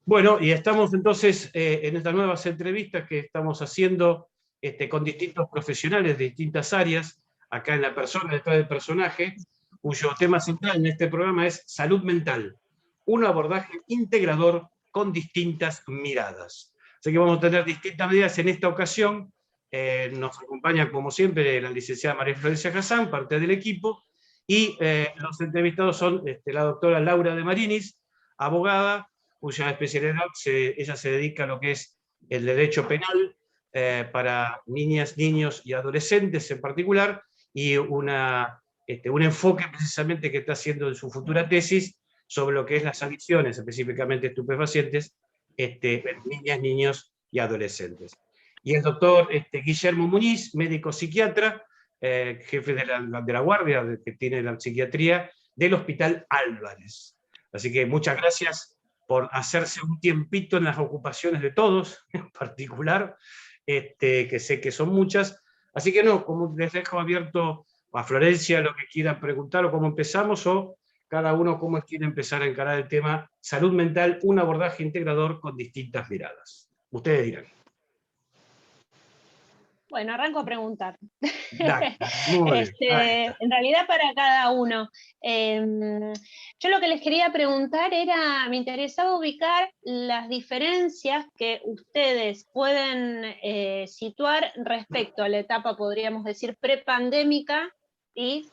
Bueno, y estamos entonces en estas nuevas entrevistas que estamos haciendo con distintos profesionales de distintas áreas, acá en la persona, detrás del personaje, cuyo tema central en este programa es salud mental, un abordaje integrador con distintas miradas. Así que vamos a tener distintas medidas en esta ocasión. Nos acompaña, como siempre, la licenciada María Florencia Hassan, parte del equipo, y los entrevistados son la doctora Laura de Marinis, abogada, cuya especialidad ella se dedica a lo que es el derecho penal para niñas, niños y adolescentes en particular, y un enfoque precisamente que está haciendo en su futura tesis sobre lo que es las adicciones, específicamente estupefacientes, en niñas, niños y adolescentes. Y el doctor Guillermo Muñiz, médico psiquiatra, jefe de la guardia que tiene la psiquiatría del Hospital Álvarez. Así que muchas gracias por hacerse un tiempito en las ocupaciones de todos, en particular, que sé que son muchas. Así que no, como les dejo abierto a Florencia lo que quieran preguntar o cómo empezamos, o cada uno cómo quiere empezar a encarar el tema salud mental, un abordaje integrador con distintas miradas. Ustedes dirán. Bueno, arranco a preguntar. Dale, muy bien. En realidad para cada uno. Yo lo que les quería preguntar era, me interesaba ubicar las diferencias que ustedes pueden situar respecto a la etapa, podríamos decir, prepandémica y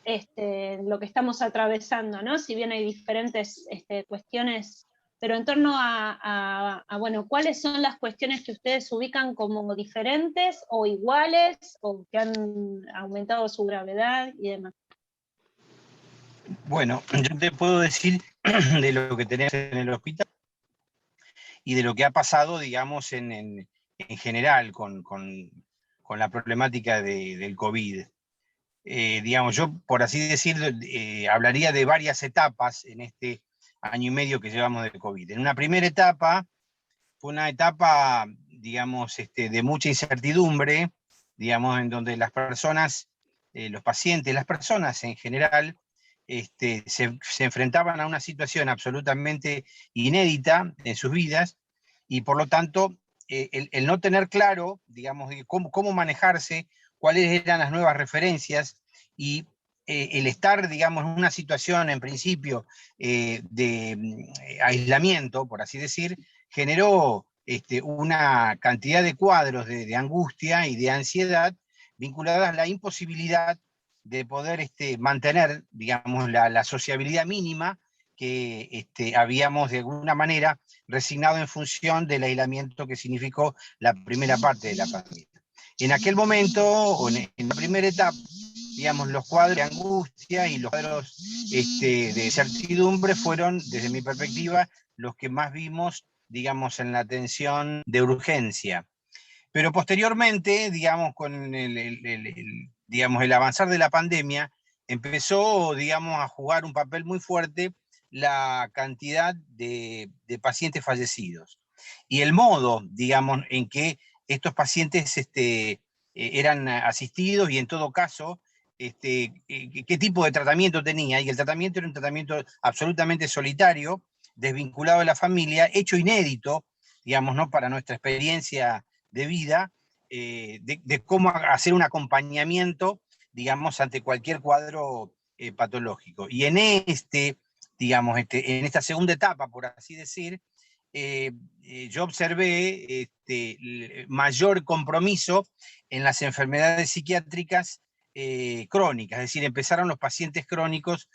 lo que estamos atravesando, ¿no? Si bien hay diferentes cuestiones, pero en torno bueno, ¿cuáles son las cuestiones que ustedes ubican como diferentes o iguales o que han aumentado su gravedad y demás? Bueno, yo te puedo decir de lo que tenemos en el hospital y de lo que ha pasado, digamos, en general con la problemática del COVID. Digamos, yo, por así decirlo, hablaría de varias etapas en este año y medio que llevamos de COVID. En una primera etapa, fue una etapa, digamos, de mucha incertidumbre, digamos, en donde las personas, los pacientes, las personas en general, se enfrentaban a una situación absolutamente inédita en sus vidas, y por lo tanto, el no tener claro, digamos, cómo manejarse, cuáles eran las nuevas referencias, y el estar, digamos, en una situación, en principio, de aislamiento, por así decir, generó una cantidad de cuadros de angustia y de ansiedad vinculadas a la imposibilidad de poder mantener, digamos, la sociabilidad mínima que habíamos de alguna manera resignado en función del aislamiento que significó la primera parte de la pandemia. En aquel momento, o en la primera etapa, digamos, los cuadros de angustia y los cuadros de certidumbre fueron, desde mi perspectiva, los que más vimos, digamos, en la atención de urgencia. Pero posteriormente, digamos, con digamos, el avanzar de la pandemia, empezó, digamos, a jugar un papel muy fuerte la cantidad de pacientes fallecidos. Y el modo, digamos, en que estos pacientes eran asistidos, y en todo caso, qué tipo de tratamiento tenía. Y el tratamiento era un tratamiento absolutamente solitario, desvinculado de la familia, hecho inédito, digamos, ¿no?, para nuestra experiencia de vida, de cómo hacer un acompañamiento, digamos, ante cualquier cuadro patológico. Y en digamos, en esta segunda etapa, por así decir, yo observé mayor compromiso en las enfermedades psiquiátricas crónicas, es decir, empezaron los pacientes crónicos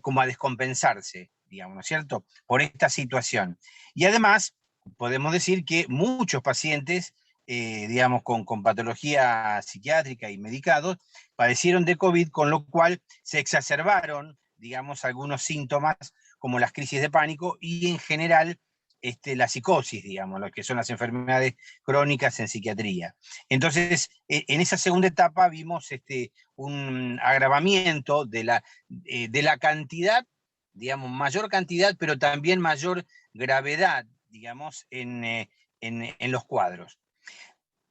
como a descompensarse, digamos, ¿no es cierto?, por esta situación. Y además, podemos decir que muchos pacientes, digamos, con patología psiquiátrica y medicados, padecieron de COVID, con lo cual se exacerbaron, digamos, algunos síntomas como las crisis de pánico y en general la psicosis, digamos, lo que son las enfermedades crónicas en psiquiatría. Entonces, en esa segunda etapa vimos un agravamiento de la cantidad, digamos, mayor cantidad, pero también mayor gravedad, digamos, en los cuadros.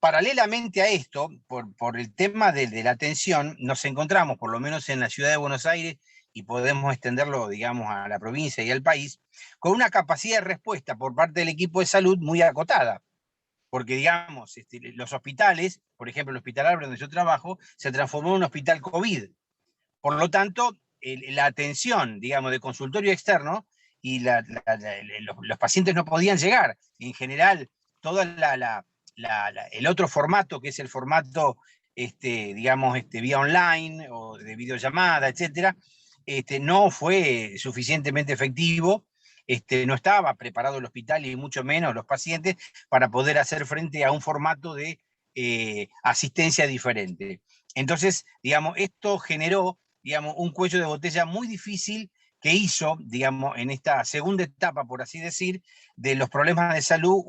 paralelamente a esto, por el tema de la atención, nos encontramos, por lo menos en la ciudad de Buenos Aires, y podemos extenderlo, digamos, a la provincia y al país, con una capacidad de respuesta por parte del equipo de salud muy acotada. Porque, digamos, los hospitales, por ejemplo, el Hospital Álvarez, donde yo trabajo, se transformó en un hospital COVID. Por lo tanto, la atención, digamos, de consultorio externo y los pacientes no podían llegar. En general, todo el otro formato, que es el formato, digamos, vía online o de videollamada, etcétera, no fue suficientemente efectivo. No estaba preparado el hospital y mucho menos los pacientes para poder hacer frente a un formato de asistencia diferente. Entonces, digamos, esto generó, digamos, un cuello de botella muy difícil que hizo, digamos, en esta segunda etapa, por así decir, de los problemas de salud,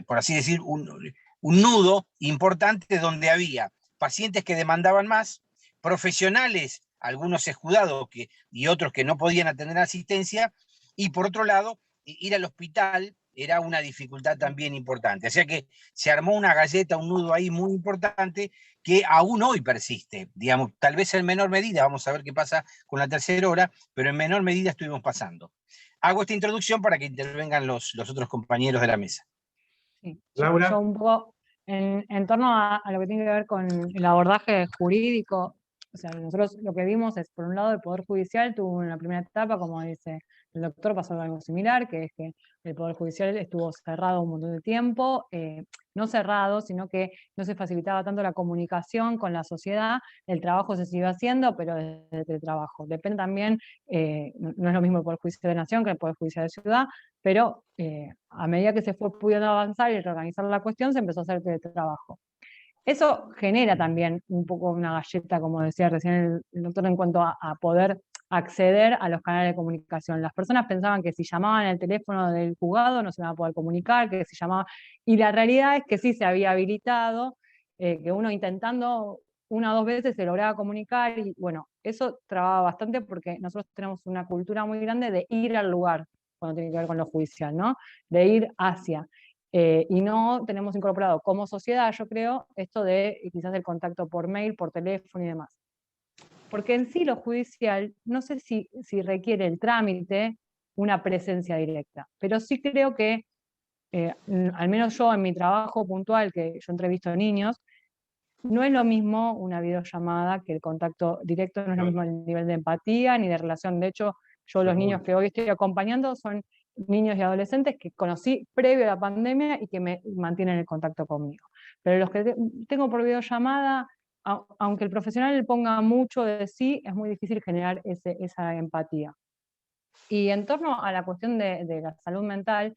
por así decir, un nudo importante donde había pacientes que demandaban más, profesionales, algunos escudados y otros que no podían atender asistencia, y por otro lado, ir al hospital era una dificultad también importante. O sea que se armó una galleta, un nudo ahí muy importante que aún hoy persiste, digamos, tal vez en menor medida, vamos a ver qué pasa con la tercera hora, pero en menor medida estuvimos pasando. Hago esta introducción para que intervengan los otros compañeros de la mesa. Sí. Laura. Yo un poco en torno a lo que tiene que ver con el abordaje jurídico, o sea, nosotros lo que vimos es, por un lado, el Poder Judicial tuvo en la primera etapa, como dice el doctor, pasó algo similar, que es que el Poder Judicial estuvo cerrado un montón de tiempo, no cerrado, sino que no se facilitaba tanto la comunicación con la sociedad, el trabajo se siguió haciendo, pero desde el teletrabajo. Depende también, no es lo mismo el Poder Judicial de Nación que el Poder Judicial de Ciudad, pero a medida que se fue pudiendo avanzar y reorganizar la cuestión, se empezó a hacer teletrabajo. Eso genera también un poco una galleta, como decía recién el doctor, en cuanto a poder acceder a los canales de comunicación. Las personas pensaban que si llamaban al teléfono del juzgado no se iban a poder comunicar, que si llamaban... Y la realidad es que sí se había habilitado, que uno intentando una o dos veces se lograba comunicar, y bueno, eso trababa bastante porque nosotros tenemos una cultura muy grande de ir al lugar cuando tiene que ver con lo judicial, ¿no? De ir hacia. Y no tenemos incorporado como sociedad, yo creo, esto de quizás el contacto por mail, por teléfono y demás. Porque en sí lo judicial, no sé si requiere el trámite una presencia directa, pero sí creo que, al menos yo en mi trabajo puntual, que yo entrevisto a niños, no es lo mismo una videollamada que el contacto directo, no es lo mismo el nivel de empatía ni de relación. De hecho, yo los niños que hoy estoy acompañando son niños y adolescentes que conocí previo a la pandemia y que me mantienen el contacto conmigo. Pero los que tengo por videollamada, aunque el profesional le ponga mucho de sí, es muy difícil generar esa empatía. Y en torno a la cuestión de la salud mental,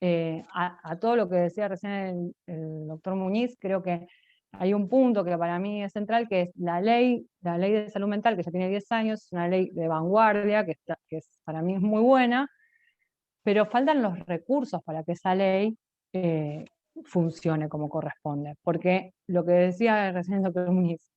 a todo lo que decía recién el doctor Muñiz, creo que hay un punto que para mí es central, que es la ley de salud mental, que ya tiene 10 años, es una ley de vanguardia, que para mí es muy buena, pero faltan los recursos para que esa ley funcione como corresponde. Porque lo que decía recién el doctor Muñiz,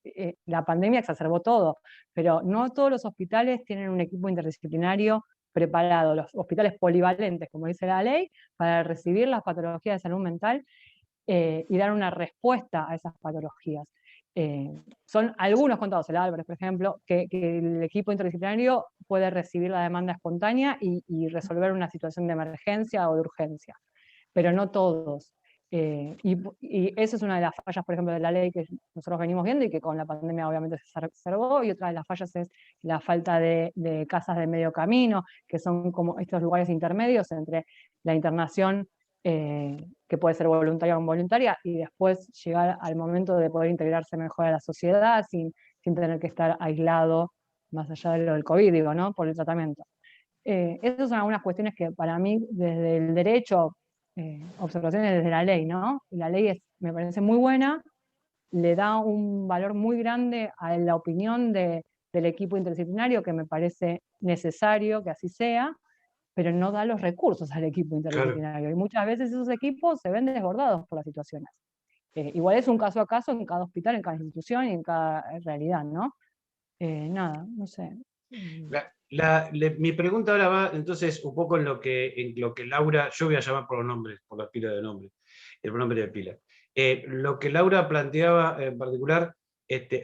la pandemia exacerbó todo, pero no todos los hospitales tienen un equipo interdisciplinario preparado, los hospitales polivalentes, como dice la ley, para recibir las patologías de salud mental y dar una respuesta a esas patologías. Son algunos contados, el Álvarez, por ejemplo, que el equipo interdisciplinario puede recibir la demanda espontánea y resolver una situación de emergencia o de urgencia, pero no todos. Y esa es una de las fallas, por ejemplo, de la ley que nosotros venimos viendo y que con la pandemia obviamente se observó, y otra de las fallas es la falta de casas de medio camino, que son como estos lugares intermedios entre la internación, que puede ser voluntaria o involuntaria, y después llegar al momento de poder integrarse mejor a la sociedad sin tener que estar aislado, más allá de lo del COVID, digo, ¿no? Por el tratamiento. Esas son algunas cuestiones que para mí, desde el derecho, observaciones desde la ley, ¿no? Y la ley me parece muy buena, le da un valor muy grande a la opinión del equipo interdisciplinario, que me parece necesario que así sea, pero no da los recursos al equipo interdisciplinario. Claro. Y muchas veces esos equipos se ven desbordados por las situaciones. Igual es un caso a caso en cada hospital, en cada institución y en cada realidad, ¿no? Nada, no sé. Mi pregunta ahora va entonces un poco en lo que Laura, yo voy a llamar por los nombres, por la pila de nombres, el pronombre de pila. Lo que Laura planteaba en particular,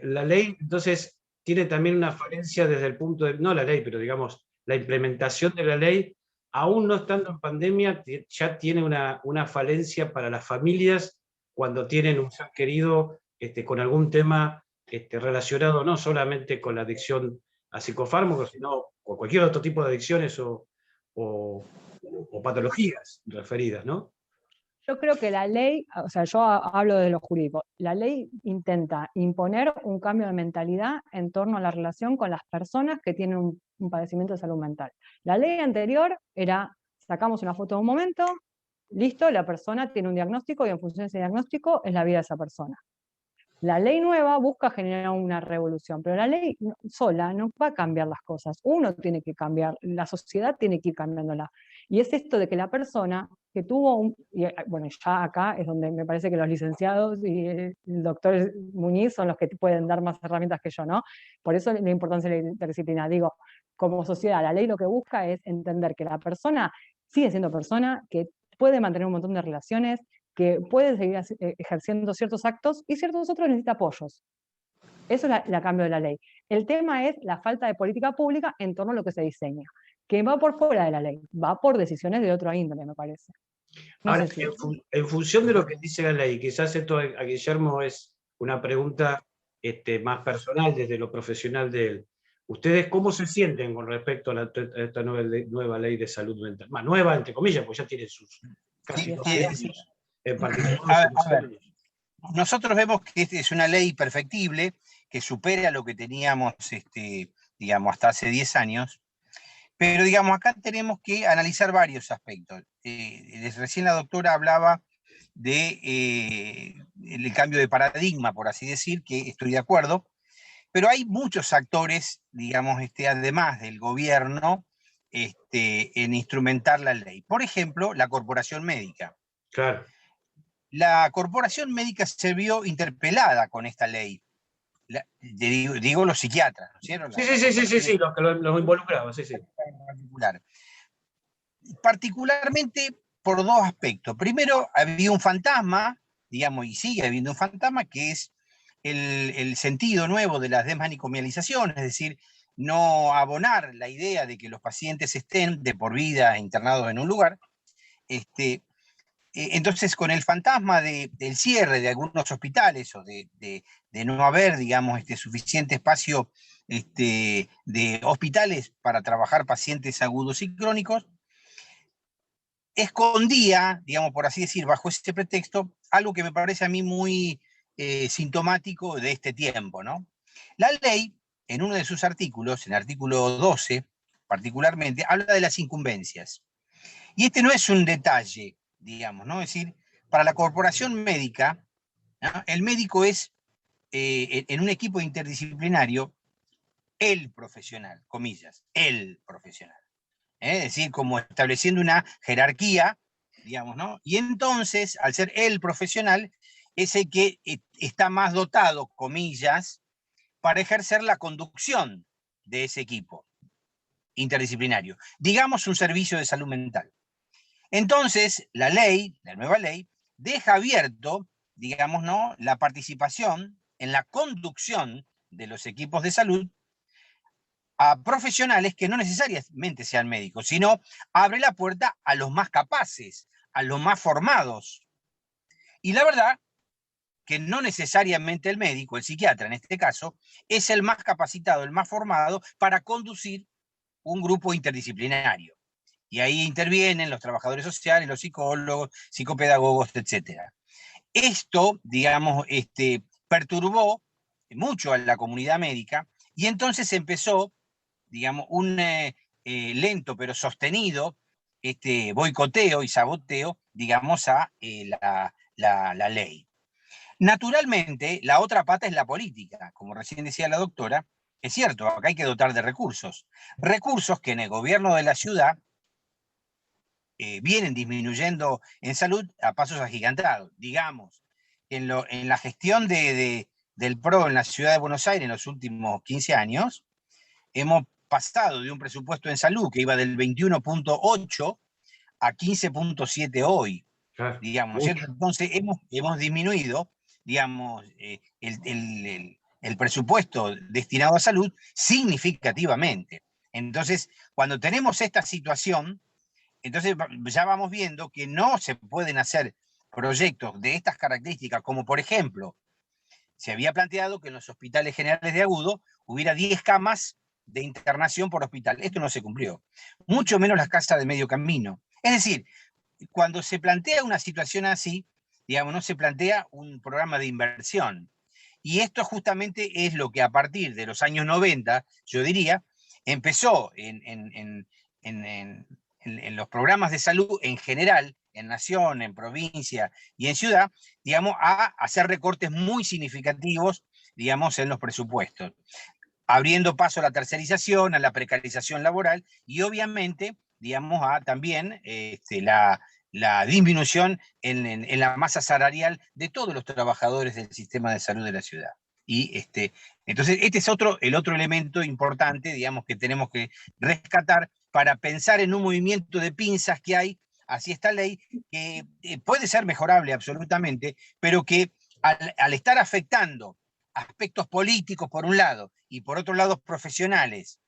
la ley, entonces, tiene también una falencia desde el punto de, no la ley, pero digamos, la implementación de la ley, aún no estando en pandemia, ya tiene una falencia para las familias cuando tienen un ser querido con algún tema relacionado no solamente con la adicción a psicofármacos, sino con cualquier otro tipo de adicciones o patologías referidas, ¿no? Yo creo que la ley, o sea, yo hablo de lo jurídico, la ley intenta imponer un cambio de mentalidad en torno a la relación con las personas que tienen un padecimiento de salud mental. La ley anterior era, sacamos una foto de un momento, listo, la persona tiene un diagnóstico y en función de ese diagnóstico es la vida de esa persona. La ley nueva busca generar una revolución, pero la ley sola no va a cambiar las cosas. Uno tiene que cambiar, la sociedad tiene que ir cambiándola. Y es esto de que la persona que tuvo bueno, ya acá es donde me parece que los licenciados y el doctor Muñiz son los que pueden dar más herramientas que yo, ¿no? Por eso la importancia de la interdisciplina. Digo, como sociedad, la ley lo que busca es entender que la persona sigue siendo persona, que puede mantener un montón de relaciones, que puede seguir ejerciendo ciertos actos y ciertos otros necesita apoyos. Eso es la cambio de la ley. El tema es la falta de política pública en torno a lo que se diseña, que va por fuera de la ley, va por decisiones de otro índole, me parece. No Ahora, sé si... en función de lo que dice la ley, quizás esto a Guillermo es una pregunta más personal desde lo profesional de él. ¿Ustedes cómo se sienten con respecto a esta nueva ley de salud mental? Más nueva, entre comillas, porque ya tiene sus casi 12 años. En particular, a ver, nosotros vemos que es una ley perfectible, que supera lo que teníamos, digamos, hasta hace 10 años, pero, digamos, acá tenemos que analizar varios aspectos. Recién la doctora hablaba de el cambio de paradigma, por así decir, que estoy de acuerdo, pero hay muchos actores, digamos, además del gobierno, en instrumentar la ley. Por ejemplo, la corporación médica. Claro. La corporación médica se vio interpelada con esta ley. Digo los psiquiatras, ¿no es cierto? Sí, los que los involucraban, sí. Particularmente por dos aspectos. Primero, había un fantasma, digamos, y sigue habiendo un fantasma, que es el sentido nuevo de la desmanicomialización, es decir, no abonar la idea de que los pacientes estén de por vida internados en un lugar. Entonces, con el fantasma del cierre de algunos hospitales o de no haber, digamos, suficiente espacio de hospitales para trabajar pacientes agudos y crónicos, escondía, digamos, por así decir, bajo ese pretexto, algo que me parece a mí muy sintomático de este tiempo, ¿no? La ley, en uno de sus artículos, en el artículo 12 particularmente, habla de las incumbencias. Y no es un detalle, digamos, ¿no? Es decir, para la corporación médica, ¿no? El médico es, en un equipo interdisciplinario, el profesional, comillas, el profesional. Es decir, como estableciendo una jerarquía, digamos, ¿no? Y entonces, al ser el profesional, es el que está más dotado, comillas, para ejercer la conducción de ese equipo interdisciplinario. Digamos, un servicio de salud mental. Entonces, la nueva ley, deja abierto, digamos, ¿no?, la participación en la conducción de los equipos de salud a profesionales que no necesariamente sean médicos, sino abre la puerta a los más capaces, a los más formados. Y la verdad que no necesariamente el médico, el psiquiatra en este caso, es el más capacitado, el más formado para conducir un grupo interdisciplinario. Y ahí intervienen los trabajadores sociales, los psicólogos, psicopedagogos, etc. Esto, digamos, perturbó mucho a la comunidad médica y entonces empezó, digamos, un lento pero sostenido boicoteo y saboteo, digamos, a la ley. Naturalmente, la otra pata es la política. Como recién decía la doctora, es cierto, acá hay que dotar de recursos. Recursos que en el gobierno de la ciudad vienen disminuyendo en salud a pasos agigantados. Digamos, en la gestión del PRO en la ciudad de Buenos Aires en los últimos 15 años, hemos pasado de un presupuesto en salud que iba del 21.8 a 15.7 hoy. Claro. digamos, ¿cierto? Entonces hemos disminuido, digamos, el presupuesto destinado a salud significativamente. Entonces, cuando tenemos esta situación, entonces ya vamos viendo que no se pueden hacer proyectos de estas características, como por ejemplo, se había planteado que en los hospitales generales de agudo hubiera 10 camas de internación por hospital. Esto no se cumplió. Mucho menos las casas de medio camino. Es decir, cuando se plantea una situación así, digamos, no se plantea un programa de inversión. Y esto justamente es lo que a partir de los años 90, yo diría, empezó en los programas de salud en general, en nación, en provincia y en ciudad, digamos, a hacer recortes muy significativos, digamos, en los presupuestos, abriendo paso a la tercerización, a la precarización laboral y obviamente, digamos, a también la disminución en la masa salarial de todos los trabajadores del sistema de salud de la ciudad. Y entonces, este es el otro elemento importante, digamos, que tenemos que rescatar para pensar en un movimiento de pinzas que hay hacia esta ley, que puede ser mejorable absolutamente, pero que al estar afectando aspectos políticos por un lado y por otro lado profesionales,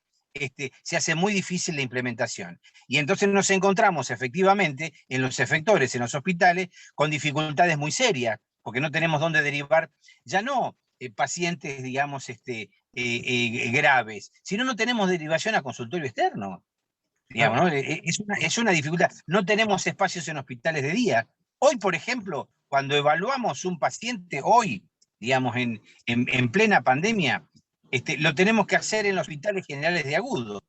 se hace muy difícil la implementación. Y entonces nos encontramos efectivamente en los efectores, en los hospitales, con dificultades muy porque no tenemos dónde derivar, ya no pacientes, digamos, graves, sino no tenemos derivación a consultorio externo. Digamos, ¿no? Es una dificultad. No tenemos espacios en hospitales de día. Hoy, por ejemplo, cuando evaluamos un paciente, hoy, digamos, en plena pandemia, lo tenemos que hacer en los hospitales generales de agudo.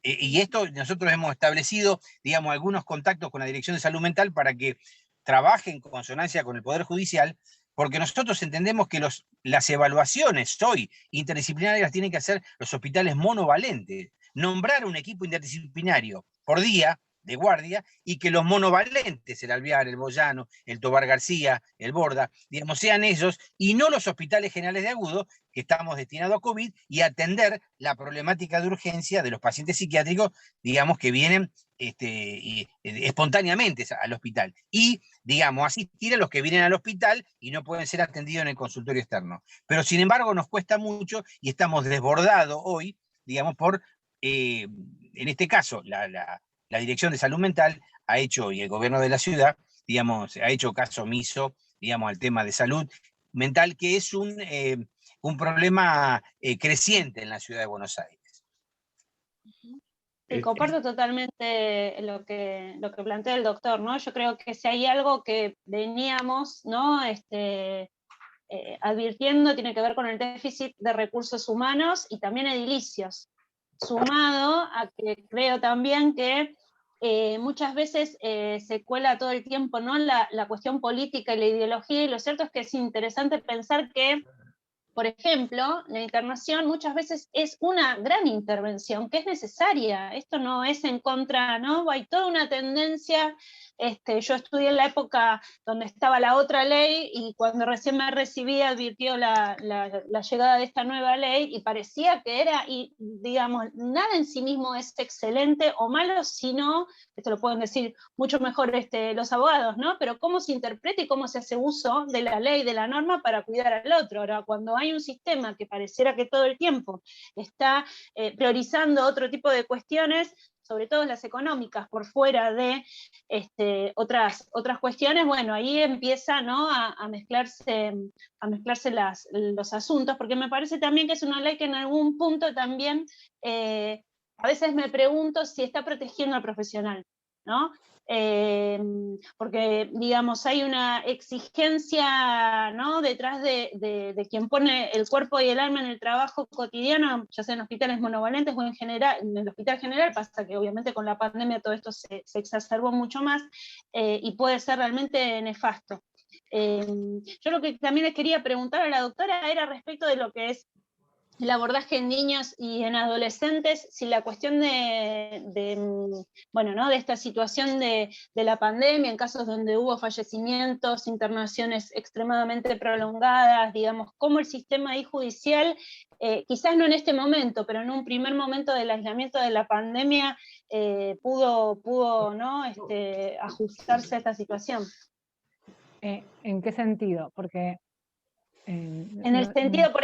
Y esto nosotros hemos establecido, digamos, algunos contactos con la Dirección de Salud Mental para que trabaje en consonancia con el Poder Judicial, porque nosotros entendemos que las evaluaciones hoy interdisciplinarias las tienen que hacer los hospitales monovalentes. Nombrar un equipo interdisciplinario por día de guardia y que los monovalentes, el Alvear, el Boyano, el Tobar García, el Borda, digamos, sean ellos y no los hospitales generales de agudo que estamos destinados a COVID y atender la problemática de urgencia de los pacientes psiquiátricos, digamos, que vienen espontáneamente al hospital. Y, digamos, asistir a los que vienen al hospital y no pueden ser atendidos en el consultorio externo. Pero, sin embargo, nos cuesta mucho y estamos desbordados hoy, digamos, en este caso, la Dirección de Salud Mental ha hecho, y el gobierno de la ciudad, digamos, ha hecho caso omiso, digamos, al tema de salud mental, que es un problema creciente en la ciudad de Buenos Aires. Sí, comparto totalmente lo que plantea el doctor, ¿no? Yo creo que si hay algo que veníamos, ¿no? Advirtiendo, tiene que ver con el déficit de recursos humanos y también edilicios, sumado a que creo también que muchas veces se cuela todo el tiempo, ¿no? la cuestión política y la ideología, y lo cierto es que es interesante pensar que, por ejemplo, la internación muchas veces es una gran intervención que es necesaria. Esto no es en contra, ¿no? Hay toda una tendencia. Yo estudié en la época donde estaba la otra ley y cuando recién me recibí advirtió la llegada de esta nueva ley y parecía que era, y digamos, nada en sí mismo es excelente o malo, sino, esto lo pueden decir mucho mejor los abogados, ¿no? Pero cómo se interpreta y cómo se hace uso de la ley, de la norma para cuidar al otro. Ahora, cuando hay un sistema que pareciera que todo el tiempo está priorizando otro tipo de cuestiones, sobre todo las económicas, por fuera de otras cuestiones, bueno, ahí empieza, ¿no? a mezclarse los asuntos, porque me parece también que es una ley que en algún punto también, a veces me pregunto si está protegiendo al profesional, ¿no? Porque, digamos, hay una exigencia, ¿no? detrás de quien pone el cuerpo y el alma en el trabajo cotidiano, ya sea en hospitales monovalentes o en general, en el hospital general. Pasa que obviamente con la pandemia todo esto se exacerbó mucho más y puede ser realmente nefasto. Yo lo que también les quería preguntar a la doctora era respecto de lo que es el abordaje en niños y en adolescentes, si la cuestión bueno, ¿no?, de esta situación de la pandemia, en casos donde hubo fallecimientos, internaciones extremadamente prolongadas, digamos, cómo el sistema ahí judicial, quizás no en este momento, pero en un primer momento del aislamiento de la pandemia, pudo ¿no?, ajustarse a esta situación. ¿En qué sentido? Porque en el sentido, por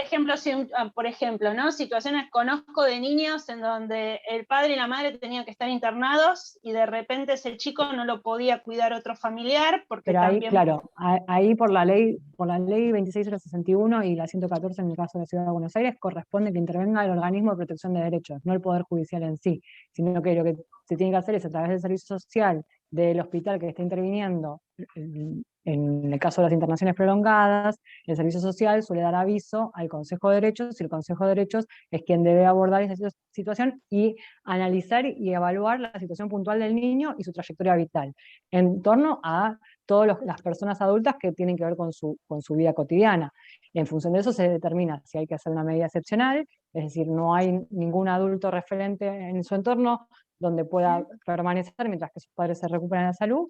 ejemplo, ¿no?, situaciones conozco de niños en donde el padre y la madre tenían que estar internados y de repente ese chico no lo podía cuidar otro familiar porque pero ahí, también... claro, ahí por la ley 26.061 y la 114 en el caso de la Ciudad de Buenos Aires, corresponde que intervenga el organismo de protección de derechos, no el Poder Judicial en sí, sino que lo que se tiene que hacer es a través del servicio social del hospital que está interviniendo, en el caso de las internaciones prolongadas, el servicio social suele dar aviso al Consejo de Derechos, y el Consejo de Derechos es quien debe abordar esa situación y analizar y evaluar la situación puntual del niño y su trayectoria vital, en torno a todas las personas adultas que tienen que ver con su vida cotidiana. En función de eso se determina si hay que hacer una medida excepcional, es decir, no hay ningún adulto referente en su entorno donde pueda permanecer mientras que sus padres se recuperan la salud,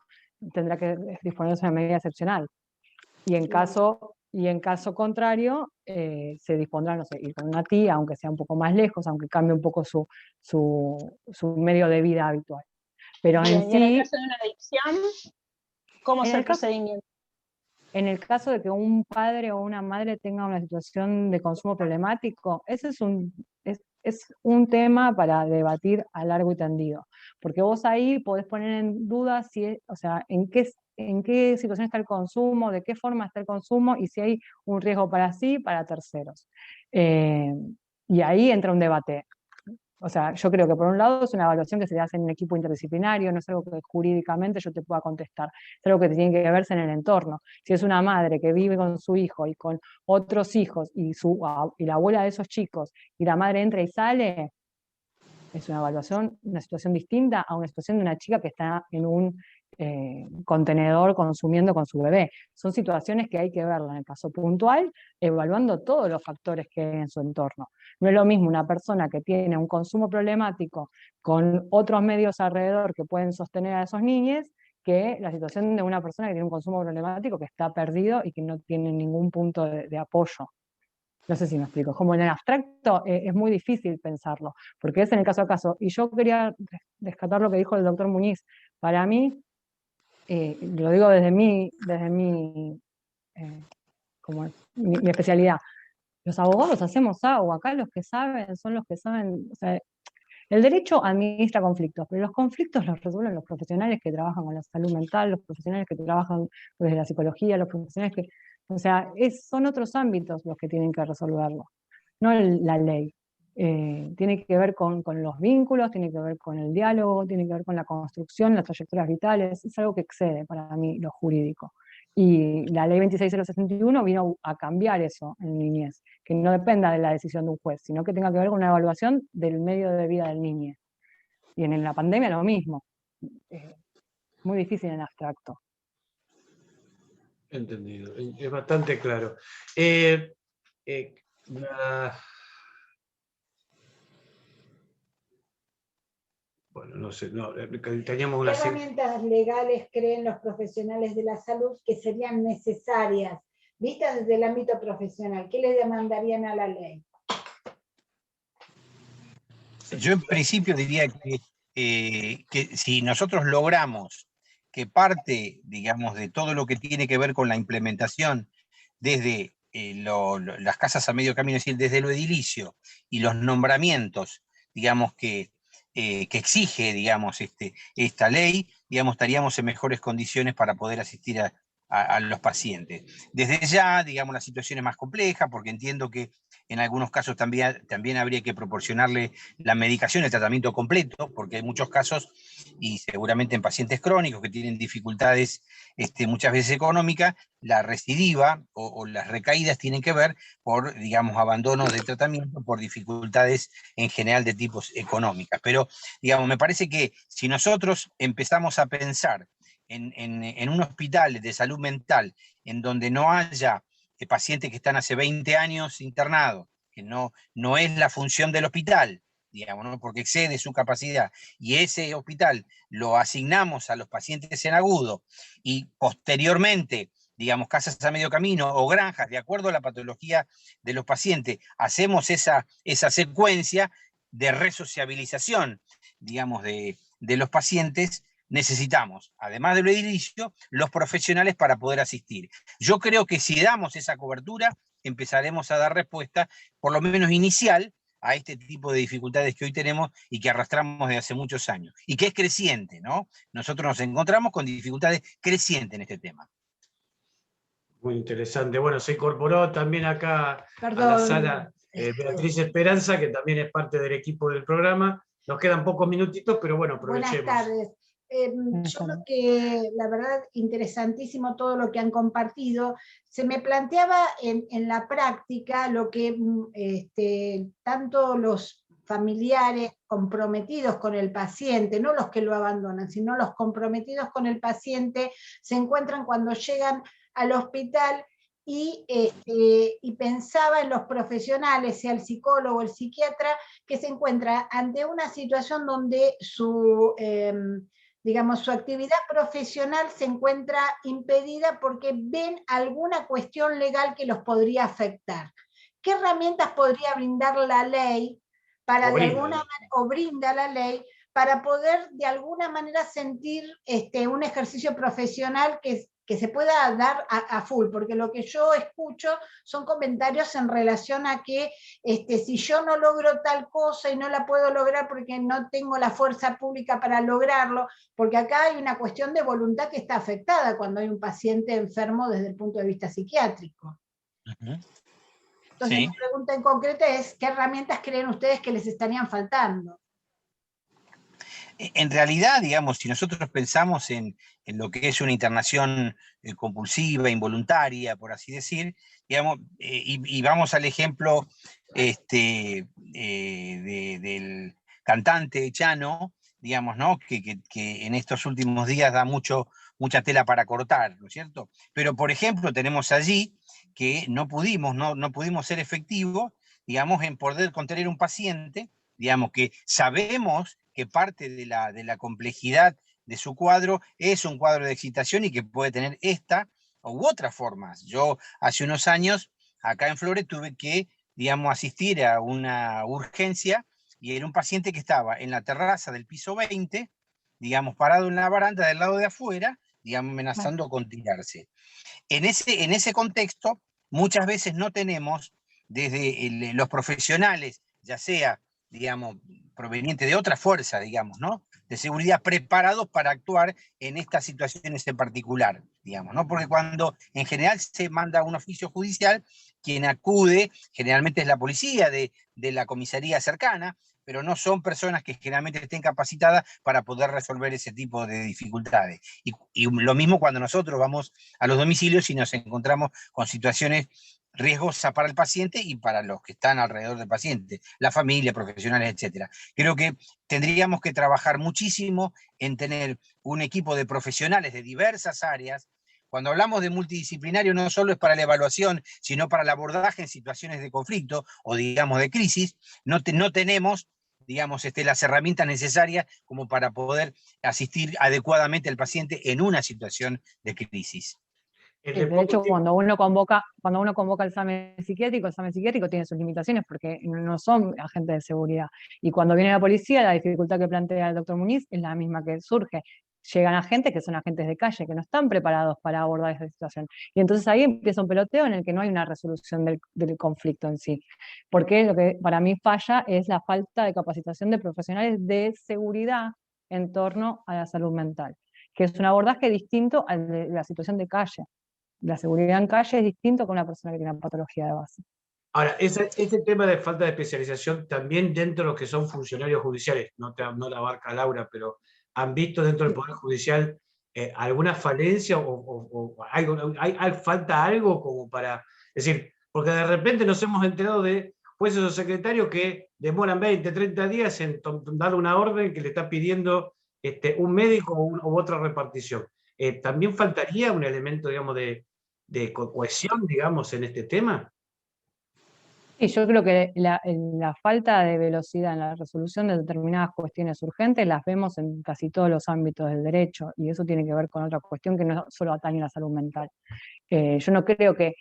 tendrá que disponerse de una medida excepcional. Y en caso contrario, se dispondrá, no sé, ir con una tía, aunque sea un poco más lejos, aunque cambie un poco su medio de vida habitual. Pero bien, en sí, en el sí, caso de una adicción, ¿cómo es el procedimiento? En el caso de que un padre o una madre tenga una situación de consumo problemático, ese es un tema para debatir a largo y tendido, porque vos ahí podés poner en duda o sea, en qué situación está el consumo, de qué forma está el consumo y si hay un riesgo para sí, para terceros. Y ahí entra un debate. O sea, yo creo que por un lado es una evaluación que se hace en un equipo interdisciplinario, no es algo que jurídicamente yo te pueda contestar, es algo que tiene que verse en el entorno. Si es una madre que vive con su hijo y con otros hijos y la abuela de esos chicos, y la madre entra y sale, es una evaluación, una situación distinta a una situación de una chica que está en un contenedor consumiendo con su bebé. Son situaciones que hay que verlas en el caso puntual, evaluando todos los factores que hay en su entorno. No es lo mismo una persona que tiene un consumo problemático con otros medios alrededor que pueden sostener a esos niños, que la situación de una persona que tiene un consumo problemático que está perdido y que no tiene ningún punto de apoyo. No sé si me explico. Como en el abstracto es muy difícil pensarlo, porque es en el caso a caso. Y yo quería rescatar lo que dijo el doctor Muñiz. Para mí, lo digo desde mi especialidad, los abogados hacemos agua, acá los que saben son los que saben. O sea, el derecho administra conflictos, pero los conflictos los resuelven los profesionales que trabajan con la salud mental, los profesionales que trabajan desde la psicología, los profesionales que, o sea, son otros ámbitos los que tienen que resolverlo, no la ley. Tiene que ver con los vínculos, tiene que ver con el diálogo, tiene que ver con la construcción, las trayectorias vitales, es algo que excede para mí lo jurídico. Y la ley 26.061 vino a cambiar eso en niñez, que no dependa de la decisión de un juez, sino que tenga que ver con una evaluación del medio de vida del niño. Y en la pandemia lo mismo. Muy difícil en abstracto. Entendido, es bastante claro. Bueno, no sé, teníamos una... ¿Qué herramientas legales creen los profesionales de la salud que serían necesarias, vistas desde el ámbito profesional? ¿Qué le demandarían a la ley? Yo en principio diría que si nosotros logramos que parte, digamos, de todo lo que tiene que ver con la implementación desde las casas a medio camino, es decir, desde lo edilicio y los nombramientos, digamos, que exige, digamos, esta ley, digamos, estaríamos en mejores condiciones para poder asistir a los pacientes. Desde ya, digamos, la situación es más compleja, porque entiendo que en algunos casos también habría que proporcionarle la medicación, el tratamiento completo, porque hay muchos casos, y seguramente en pacientes crónicos que tienen dificultades muchas veces económicas, la recidiva o las recaídas tienen que ver por, digamos, abandono de tratamiento, por dificultades en general de tipos económicas. Pero, digamos, me parece que si nosotros empezamos a pensar en un hospital de salud mental en donde no haya pacientes que están hace 20 años internados, que no es la función del hospital, digamos, ¿no? Porque excede su capacidad, y ese hospital lo asignamos a los pacientes en agudo, y posteriormente, digamos, casas a medio camino o granjas, de acuerdo a la patología de los pacientes, hacemos esa secuencia de resociabilización, digamos, de los pacientes. Necesitamos, además del edilicio, los profesionales para poder asistir. Yo creo que si damos esa cobertura, empezaremos a dar respuesta, por lo menos inicial, a este tipo de dificultades que hoy tenemos y que arrastramos desde hace muchos años, y que es creciente, ¿no? Nosotros nos encontramos con dificultades crecientes en este tema. Muy interesante. Bueno, se incorporó también acá Perdón, a la sala Beatriz Esperanza, que también es parte del equipo del programa. Nos quedan pocos minutitos, pero bueno, aprovechemos. Buenas tardes. Yo lo que, la verdad, interesantísimo todo lo que han compartido. Se me planteaba en la práctica lo que tanto los familiares comprometidos con el paciente, no los que lo abandonan, sino los comprometidos con el paciente, se encuentran cuando llegan al hospital. Y pensaba en los profesionales, sea el psicólogo o el psiquiatra, que se encuentra ante una situación donde digamos, su actividad profesional se encuentra impedida porque ven alguna cuestión legal que los podría afectar. ¿Qué herramientas podría brindar la ley para brinda la ley para poder de alguna manera sentir un ejercicio profesional que se pueda dar a full? Porque lo que yo escucho son comentarios en relación a que si yo no logro tal cosa y no la puedo lograr porque no tengo la fuerza pública para lograrlo, porque acá hay una cuestión de voluntad que está afectada cuando hay un paciente enfermo desde el punto de vista psiquiátrico. Entonces, Sí. mi pregunta en concreto es, ¿qué herramientas creen ustedes que les estarían faltando? En realidad, digamos, si nosotros pensamos en lo que es una internación compulsiva, involuntaria, por así decir, digamos, y vamos al ejemplo del cantante Chano, digamos, ¿no? Que en estos últimos días da mucha tela para cortar, ¿no es cierto? Pero, por ejemplo, tenemos allí que no pudimos ser efectivos, digamos, en poder contener un paciente, digamos, que sabemos que parte de la complejidad de su cuadro es un cuadro de excitación y que puede tener esta u otras formas. Yo hace unos años, acá en Flores, tuve que, digamos, asistir a una urgencia, y era un paciente que estaba en la terraza del piso 20, digamos, parado en la baranda del lado de afuera, digamos, amenazando con tirarse. En ese contexto, muchas veces no tenemos desde los profesionales, ya sea, digamos, proveniente de otra fuerza, digamos, ¿no?, de seguridad, preparados para actuar en estas situaciones en particular, digamos, ¿no? Porque cuando en general se manda un oficio judicial, quien acude generalmente es la policía de la comisaría cercana, pero no son personas que generalmente estén capacitadas para poder resolver ese tipo de dificultades. Y lo mismo cuando nosotros vamos a los domicilios y nos encontramos con situaciones riesgosas para el paciente y para los que están alrededor del paciente, la familia, profesionales, etc. Creo que tendríamos que trabajar muchísimo en tener un equipo de profesionales de diversas áreas. Cuando hablamos de multidisciplinario, no solo es para la evaluación, sino para el abordaje en situaciones de conflicto o, digamos, de crisis. No tenemos, digamos, las herramientas necesarias como para poder asistir adecuadamente al paciente en una situación de crisis. De hecho, cuando uno convoca el examen psiquiátrico tiene sus limitaciones porque no son agentes de seguridad. Y cuando viene la policía, la dificultad que plantea el doctor Muniz es la misma que surge. Llegan agentes que son agentes de calle, que no están preparados para abordar esa situación. Y entonces ahí empieza un peloteo en el que no hay una resolución del conflicto en sí. Porque lo que para mí falla es la falta de capacitación de profesionales de seguridad en torno a la salud mental, que es un abordaje distinto al de la situación de calle. La seguridad en calle es distinto con una persona que tiene una patología de base. Ahora, ese tema de falta de especialización también dentro de los que son funcionarios judiciales, no la abarca Laura, pero ¿han visto dentro del Poder Judicial alguna falencia o falta algo como para decir? Porque de repente nos hemos enterado de jueces o secretarios que demoran 20, 30 días en dar una orden que le está pidiendo un médico u otra repartición. ¿También faltaría un elemento, digamos, de cohesión, digamos, en este tema? Y yo creo que la falta de velocidad en la resolución de determinadas cuestiones urgentes las vemos en casi todos los ámbitos del derecho, y eso tiene que ver con otra cuestión que no solo atañe a la salud mental. Yo no creo que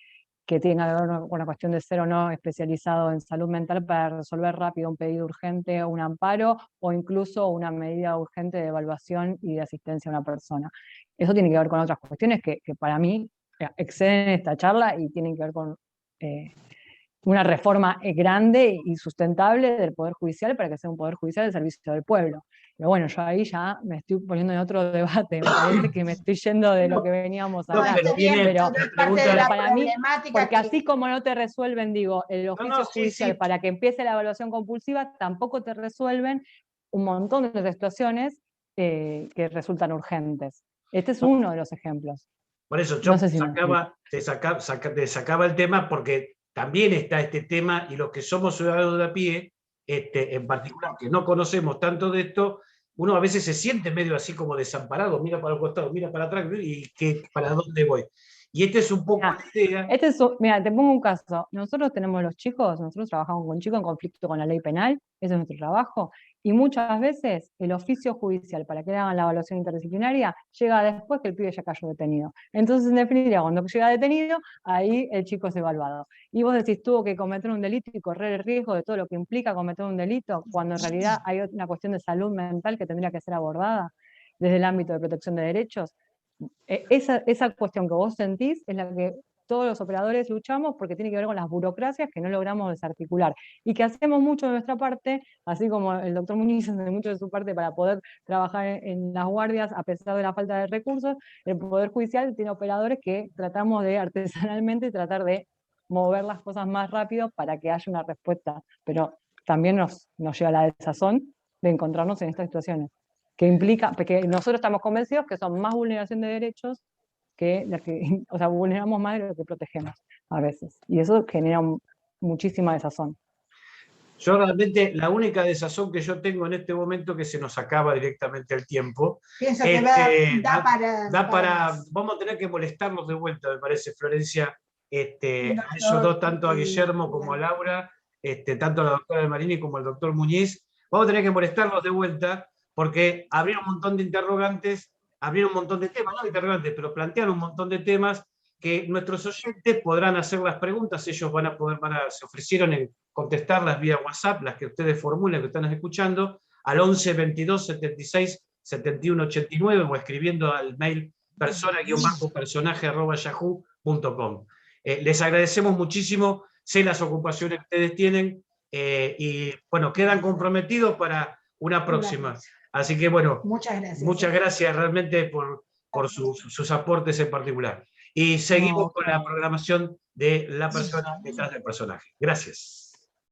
tenga que ver una cuestión de ser o no especializado en salud mental para resolver rápido un pedido urgente o un amparo, o incluso una medida urgente de evaluación y de asistencia a una persona. Eso tiene que ver con otras cuestiones que para mí exceden esta charla y tienen que ver con una reforma grande y sustentable del Poder Judicial para que sea un Poder Judicial al servicio del pueblo. Pero bueno, yo ahí ya me estoy poniendo en otro debate, me parece que me estoy yendo de lo que veníamos No, hablando. pero viene Pero la pregunta de para mí, porque que... así como no te resuelven, digo, el oficio sí, judicial sí. para que empiece la evaluación compulsiva, tampoco te resuelven un montón de situaciones que resultan urgentes. Este es uno de los ejemplos. Por eso yo No sé si te sacaba el tema porque también está este tema, y los que somos ciudadanos de a pie, en particular, que no conocemos tanto de esto, uno a veces se siente medio así como desamparado, mira para el costado, mira para atrás, y ¿para dónde voy? Y esta es un poco la idea. Mira, te pongo un caso. Nosotros tenemos los chicos, nosotros trabajamos con chicos en conflicto con la ley penal, ese es nuestro trabajo, y muchas veces el oficio judicial para que hagan la evaluación interdisciplinaria llega después que el pibe ya cayó detenido. Entonces, en definitiva, cuando llega detenido, ahí el chico es evaluado. Y vos decís, tuvo que cometer un delito y correr el riesgo de todo lo que implica cometer un delito, cuando en realidad hay una cuestión de salud mental que tendría que ser abordada desde el ámbito de protección de derechos. Esa cuestión que vos sentís es la que todos los operadores luchamos, porque tiene que ver con las burocracias que no logramos desarticular y que hacemos mucho de nuestra parte, así como el doctor Muñiz hace mucho de su parte para poder trabajar en las guardias a pesar de la falta de recursos. El Poder Judicial tiene operadores que tratamos de artesanalmente tratar de mover las cosas más rápido para que haya una respuesta, pero también nos llega la desazón de encontrarnos en estas situaciones, que implica, porque nosotros estamos convencidos que son más vulneración de derechos que las que, o sea, vulneramos más de lo que protegemos a veces. Y eso genera muchísima desazón. Yo realmente, la única desazón que yo tengo en este momento, que se nos acaba directamente el tiempo, pienso que da para vamos a tener que molestarnos de vuelta, me parece, Florencia, a esos dos, tanto a Guillermo como a Laura, tanto a la doctora Marini como al doctor Muñiz, vamos a tener que molestarnos de vuelta, porque abrieron un montón de interrogantes, abrieron un montón de temas, no interrogantes, pero plantearon un montón de temas que nuestros oyentes podrán hacer las preguntas, ellos se ofrecieron en contestarlas vía WhatsApp, las que ustedes formulen, que están escuchando, al 11 22 76 71 89 o escribiendo al mail persona-personaje@yahoo.com. Les agradecemos muchísimo, sé las ocupaciones que ustedes tienen, y bueno, quedan comprometidos para una próxima. Así que bueno, muchas gracias realmente por sus aportes en particular. Y seguimos con la programación de la persona detrás del personaje. Gracias.